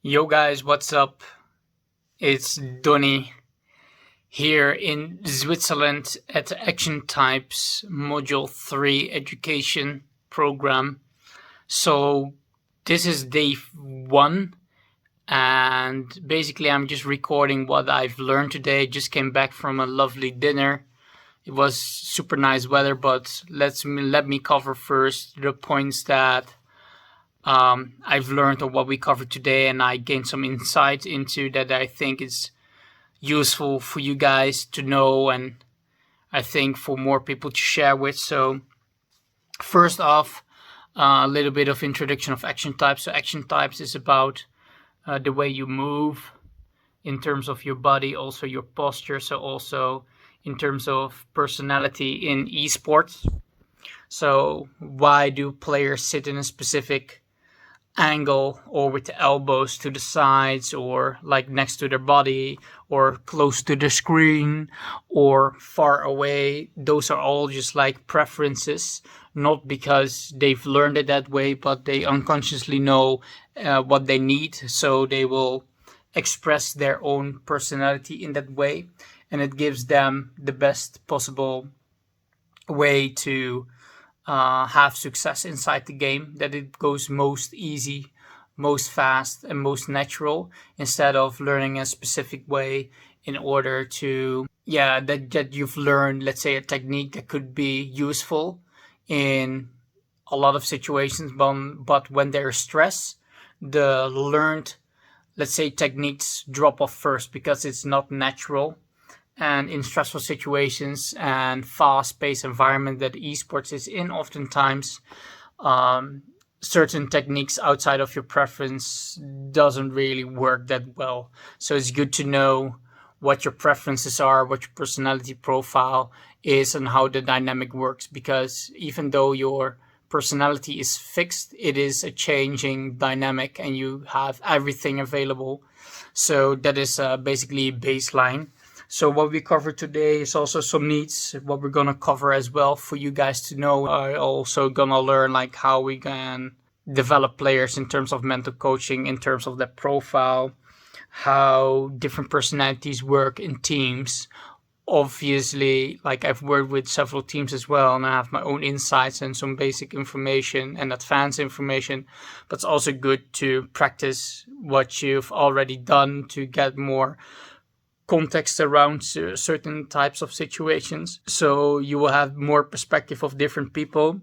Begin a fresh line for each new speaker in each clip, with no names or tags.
Yo guys, what's up? It's Donny here in Switzerland at Action Types Module 3 Education Program. So this is day 1 and basically I'm just recording what I've learned today. Just came back from a lovely dinner. It was super nice weather, but let me cover first the points that I've learned on what we covered today, and I gained some insight into that I think is useful for you guys to know, and I think for more people to share with. So first off, a little bit of introduction of action types. So action types is about the way you move in terms of your body, also your posture, so also in terms of personality in esports. So why do players sit in a specific angle, or with the elbows to the sides, or like next to their body, or close to the screen, or far away? Those are all just like preferences, not because they've learned it that way, but they unconsciously know what they need, so they will express their own personality in that way, and it gives them the best possible way to have success inside the game, that it goes most easy, most fast, and most natural, instead of learning a specific way in order to, that you've learned, let's say, a technique that could be useful in a lot of situations, but when there's stress, the learned, let's say, techniques drop off first because it's not natural. And in stressful situations and fast-paced environment that esports is in, oftentimes certain techniques outside of your preference doesn't really work that well. So it's good to know what your preferences are, what your personality profile is, and how the dynamic works, because even though your personality is fixed, it is a changing dynamic and you have everything available. So that is basically baseline. So what we covered today is also some needs, what we're going to cover as well for you guys to know. I'm also going to learn like how we can develop players in terms of mental coaching, in terms of their profile, how different personalities work in teams. Obviously, like I've worked with several teams as well, and I have my own insights and some basic information and advanced information, but it's also good to practice what you've already done to get more context around certain types of situations, so you will have more perspective of different people.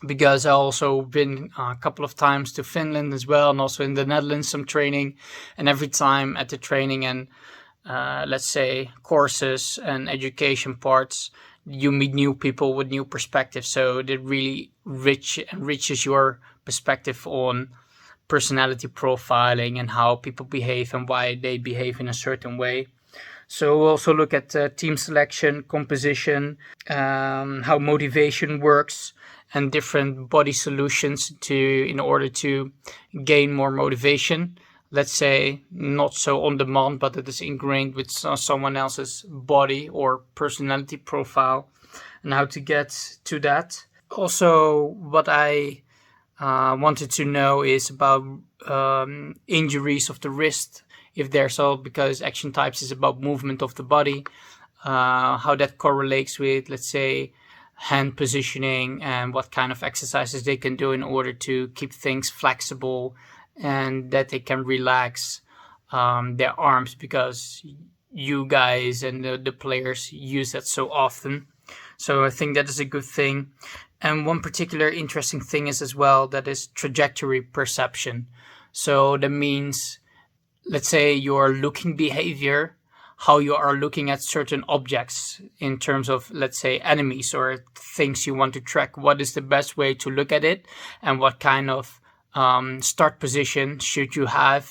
Because I also been a couple of times to Finland as well, and also in the Netherlands some training, and every time at the training and let's say courses and education parts, you meet new people with new perspectives, so it really enriches your perspective on personality profiling and how people behave and why they behave in a certain way. So we'll also look at team selection, composition, how motivation works, and different body solutions in order to gain more motivation. Let's say not so on demand, but it is ingrained with someone else's body or personality profile, and how to get to that. Also, what I wanted to know is about injuries of the wrist, if there's all, because action types is about movement of the body, how that correlates with, let's say, hand positioning, and what kind of exercises they can do in order to keep things flexible, and that they can relax their arms, because you guys and the players use that so often. So I think that is a good thing. And one particular interesting thing is as well, that is trajectory perception. So that means, let's say, your looking behavior, how you are looking at certain objects in terms of, let's say, enemies or things you want to track. What is the best way to look at it, and what kind of start position should you have,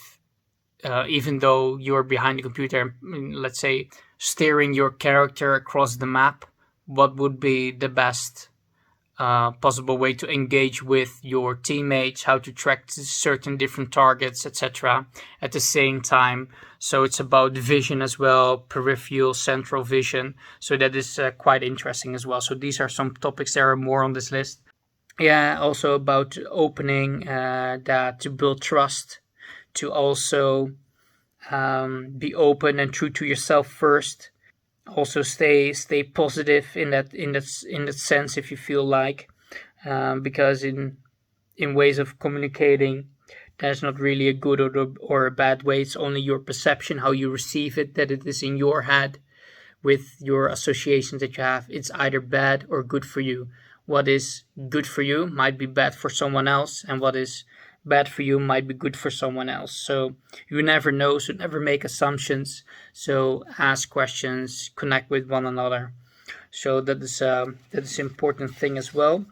even though you're behind the computer, let's say, steering your character across the map? What would be the best possible way to engage with your teammates, how to track certain different targets, etc. at the same time. So it's about vision as well, peripheral, central vision. So that is quite interesting as well. So these are some topics. There are more on this list. Yeah, also about opening that to build trust, to also be open and true to yourself first. Also stay positive in that sense, if you feel like, because in ways of communicating, there's not really a good or a bad way. It's only your perception, how you receive it, that it is in your head with your associations that you have. It's either bad or good for you. What is good for you might be bad for someone else, and what is bad for you might be good for someone else. So you never know, so never make assumptions. So ask questions, connect with one another. So that is an important thing as well.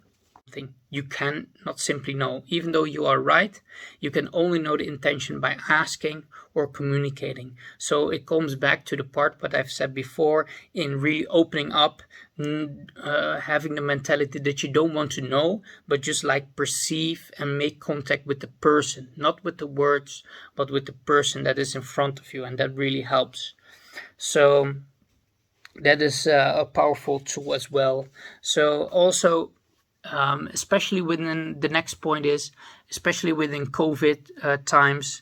You can not simply know. Even though you are right, you can only know the intention by asking or communicating. So it comes back to the part what I've said before, in really opening up, having the mentality that you don't want to know, but just like perceive and make contact with the person, not with the words, but with the person that is in front of you, and that really helps. So that is a powerful tool as well. So also, especially within the next point is, especially within COVID times,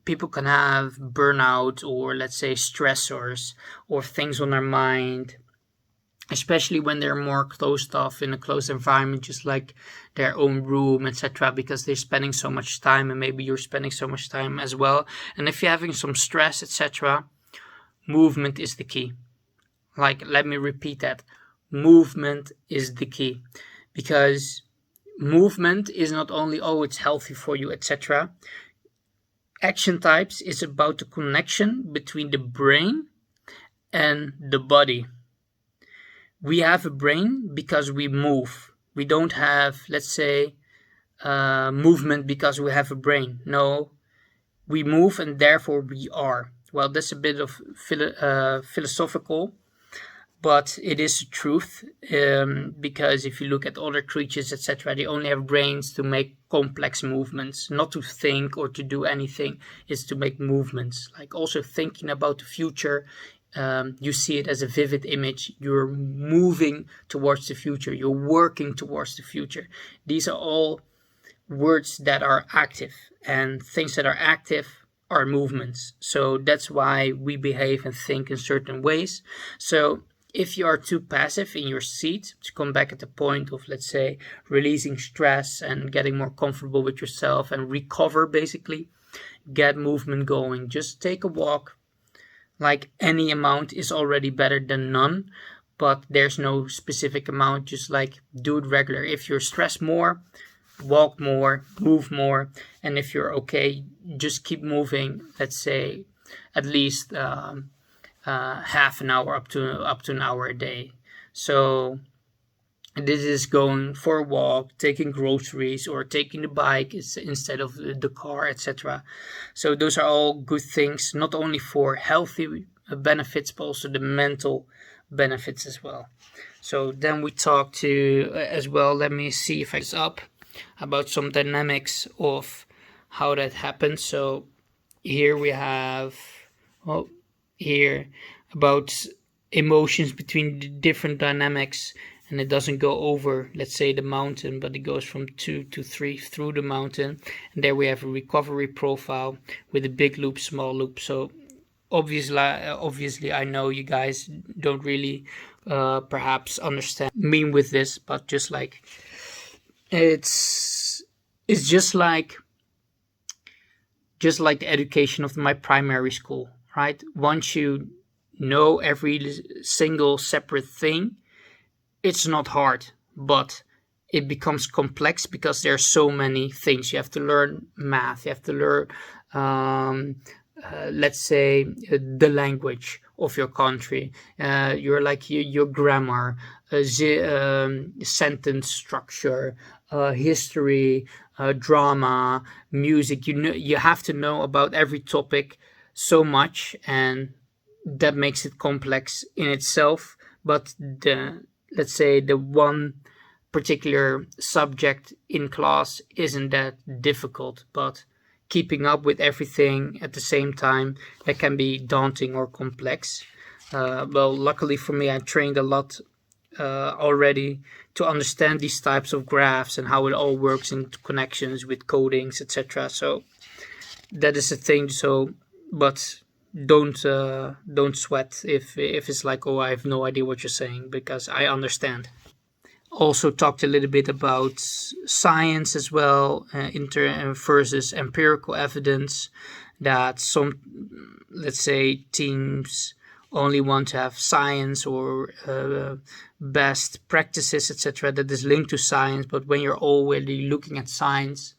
people can have burnout, or let's say stressors, or things on their mind, especially when they're more closed off in a closed environment, just like their own room, etc., because they're spending so much time, and maybe you're spending so much time as well. And if you're having some stress, etc., movement is the key. Like, let me repeat that. Movement is the key, because movement is not only, oh, it's healthy for you, etc. Action types is about the connection between the brain and the body. We have a brain because we move. We don't have, let's say, movement because we have a brain. No, we move and therefore we are. Well, that's a bit of philosophical, but it is the truth, because if you look at other creatures, etc., they only have brains to make complex movements, not to think or to do anything. It's to make movements. Like also thinking about the future, you see it as a vivid image. You're moving towards the future. You're working towards the future. These are all words that are active, and things that are active are movements. So that's why we behave and think in certain ways. So if you are too passive in your seat, to come back at the point of, let's say, releasing stress and getting more comfortable with yourself and recover, basically, get movement going. Just take a walk. Like, any amount is already better than none, but there's no specific amount. Just like do it regular. If you're stressed more, walk more, move more. And if you're okay, just keep moving. Let's say at least half an hour up to an hour a day. So this is going for a walk, taking groceries, or taking the bike instead of the car, etc. So those are all good things, not only for healthy benefits, but also the mental benefits as well. So then we talk to as well, let me see if I get up, about some dynamics of how that happens. So here we have, here about emotions between the different dynamics, and it doesn't go over, let's say, the mountain, but it goes from 2 to 3 through the mountain. And there we have a recovery profile with a big loop, small loop. So obviously I know you guys don't really perhaps understand what I mean with this, but just like it's just like the education of my primary school, right? Once you know every single separate thing, it's not hard, but it becomes complex because there are so many things. You have to learn math, you have to learn let's say the language of your country, your grammar, sentence structure, history, drama, music. You have to know about every topic so much, and that makes it complex in itself. But let's say the one particular subject in class isn't that difficult, but keeping up with everything at the same time, that can be daunting or complex. Well, luckily for me, I trained a lot already to understand these types of graphs and how it all works in connections with codings, etc. So that is a thing. So, but don't sweat if it's like, oh, I have no idea what you're saying, because I understand. Also talked a little bit about science as well, versus empirical evidence, that some, let's say, teams only want to have science or best practices, etc., that is linked to science. But when you're already looking at science,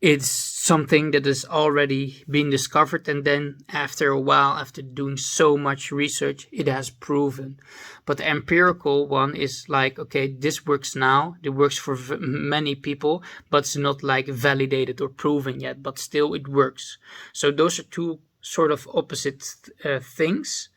it's something that has already been discovered, and then after a while, after doing so much research, it has proven. But the empirical one is like, okay, this works now, it works for many people, but it's not like validated or proven yet, but still it works. So those are two sort of opposite things.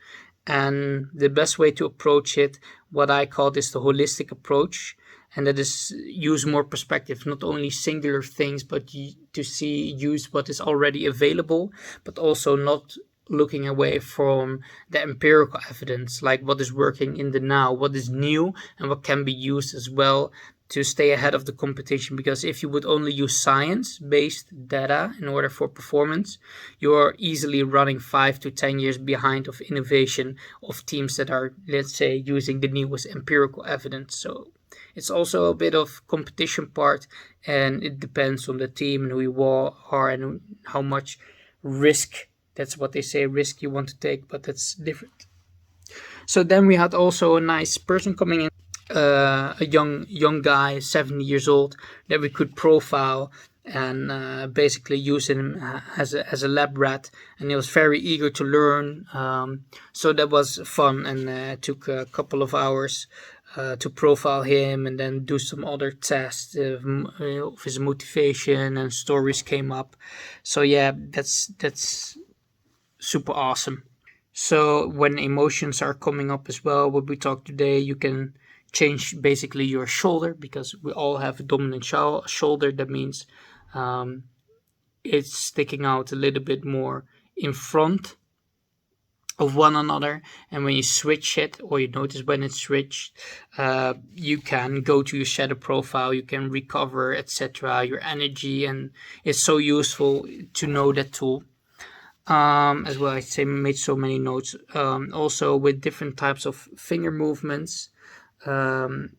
And the best way to approach it, what I call this the holistic approach, and that is use more perspective, not only singular things, but to use what is already available, but also not looking away from the empirical evidence, like what is working in the now, what is new, and what can be used as well to stay ahead of the competition. Because if you would only use science-based data in order for performance, you are easily running 5 to 10 years behind of innovation of teams that are, let's say, using the newest empirical evidence. So it's also a bit of competition part, and it depends on the team and who you are and how much risk, that's what they say, risk you want to take, but that's different. So then we had also a nice person coming in, a young guy, 70 years old, that we could profile and basically use him as a lab rat, and he was very eager to learn. So that was fun, and took a couple of hours to profile him, and then do some other tests of his motivation, and stories came up. So yeah, that's super awesome. So when emotions are coming up as well, what we talked today, you can change basically your shoulder, because we all have a dominant shoulder. That means it's sticking out a little bit more in front of one another, and when you switch it, or you notice when it's switched, you can go to your shadow profile, you can recover, etc., your energy, and it's so useful to know that tool. As well, I say, made so many notes, also with different types of finger movements, on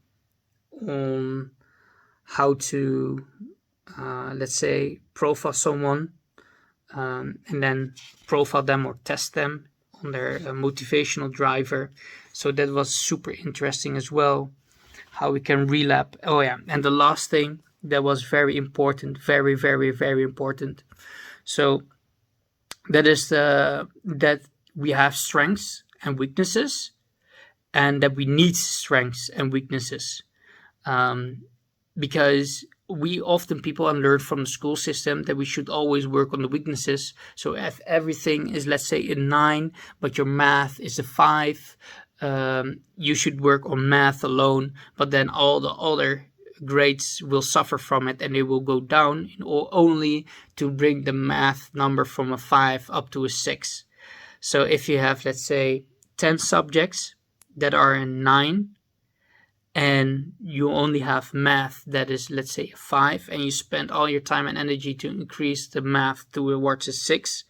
how to let's say profile someone, and then profile them or test them on their motivational driver. So that was super interesting as well, how we can relap. Oh yeah, and the last thing that was very important, very, very, very important. So that is that we have strengths and weaknesses, and that we need strengths and weaknesses, because we often, people learn from the school system that we should always work on the weaknesses. So if everything is, let's say, a 9, but your math is a 5, you should work on math alone, but then all the other grades will suffer from it, and they will go down only to bring the math number from a 5 up to a 6. So if you have, let's say, 10 subjects that are a 9, and you only have math that is, let's say, a 5, and you spend all your time and energy to increase the math towards a 6,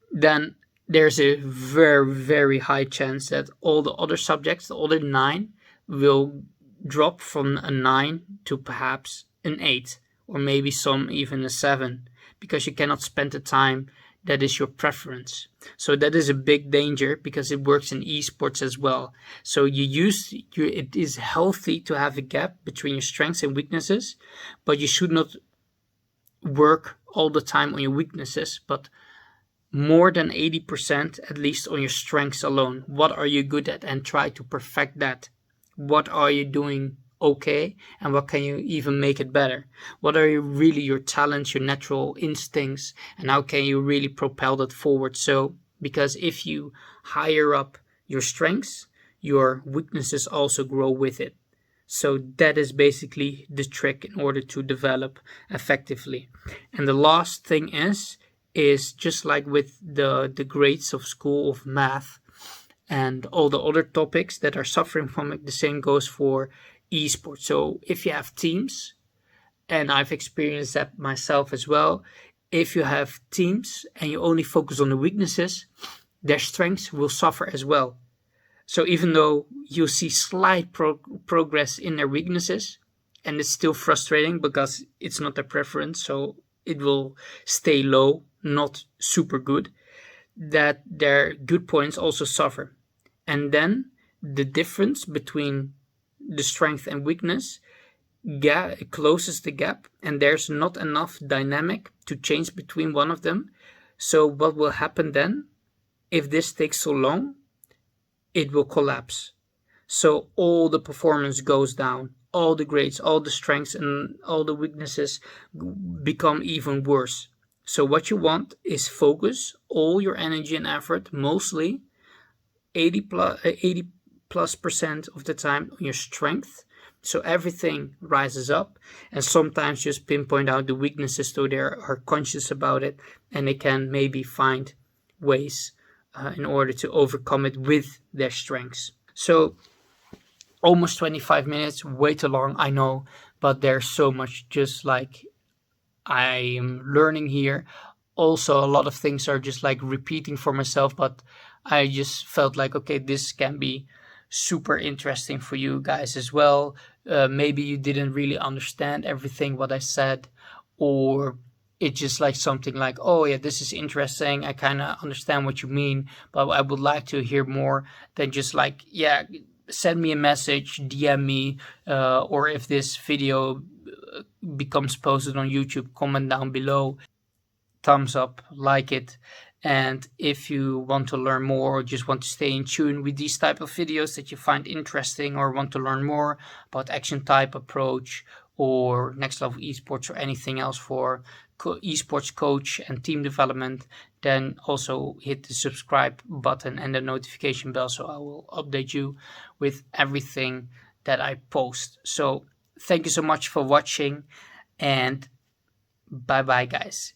then there's a very, very high chance that all the other subjects, the other 9, will drop from a 9 to perhaps an 8, or maybe some even a 7, because you cannot spend the time that is your preference. So that is a big danger, because it works in esports as well. So it is healthy to have a gap between your strengths and weaknesses, but you should not work all the time on your weaknesses, but more than 80% at least on your strengths alone. What are you good at, and try to perfect that. What are you doing okay, and what can you even make it better? What are really your talents, your natural instincts, and how can you really propel that forward? So, because if you higher up your strengths, your weaknesses also grow with it. So that is basically the trick in order to develop effectively. And the last thing is just like with the grades of school, of math and all the other topics that are suffering from it, the same goes for esports. So if you have teams, and I've experienced that myself as well. If you have teams and you only focus on the weaknesses, their strengths will suffer as well. So even though you see slight progress in their weaknesses, and it's still frustrating because it's not their preference, so it will stay low, not super good, that their good points also suffer. And then the difference between the strength and weakness closes the gap, and there's not enough dynamic to change between one of them. So what will happen then, if this takes so long, it will collapse. So all the performance goes down, all the grades, all the strengths, and all the weaknesses become even worse. So what you want is focus all your energy and effort, mostly 80 plus percent of the time, on your strength. So everything rises up, and sometimes just pinpoint out the weaknesses so they are conscious about it, and they can maybe find ways in order to overcome it with their strengths. So almost 25 minutes, way too long, I know, but there's so much just like I am learning here. Also, a lot of things are just like repeating for myself, but I just felt like, okay, this can be super interesting for you guys as well. Maybe you didn't really understand everything what I said, or it's just like something like, oh yeah, this is interesting, I kind of understand what you mean, but I would like to hear more than just like, yeah, send me a message, DM me, or if this video becomes posted on YouTube, comment down below, thumbs up, like it. And if you want to learn more or just want to stay in tune with these type of videos that you find interesting, or want to learn more about action type approach or next level esports or anything else for esports coach and team development, then also hit the subscribe button and the notification bell so I will update you with everything that I post. So thank you so much for watching, and bye bye guys.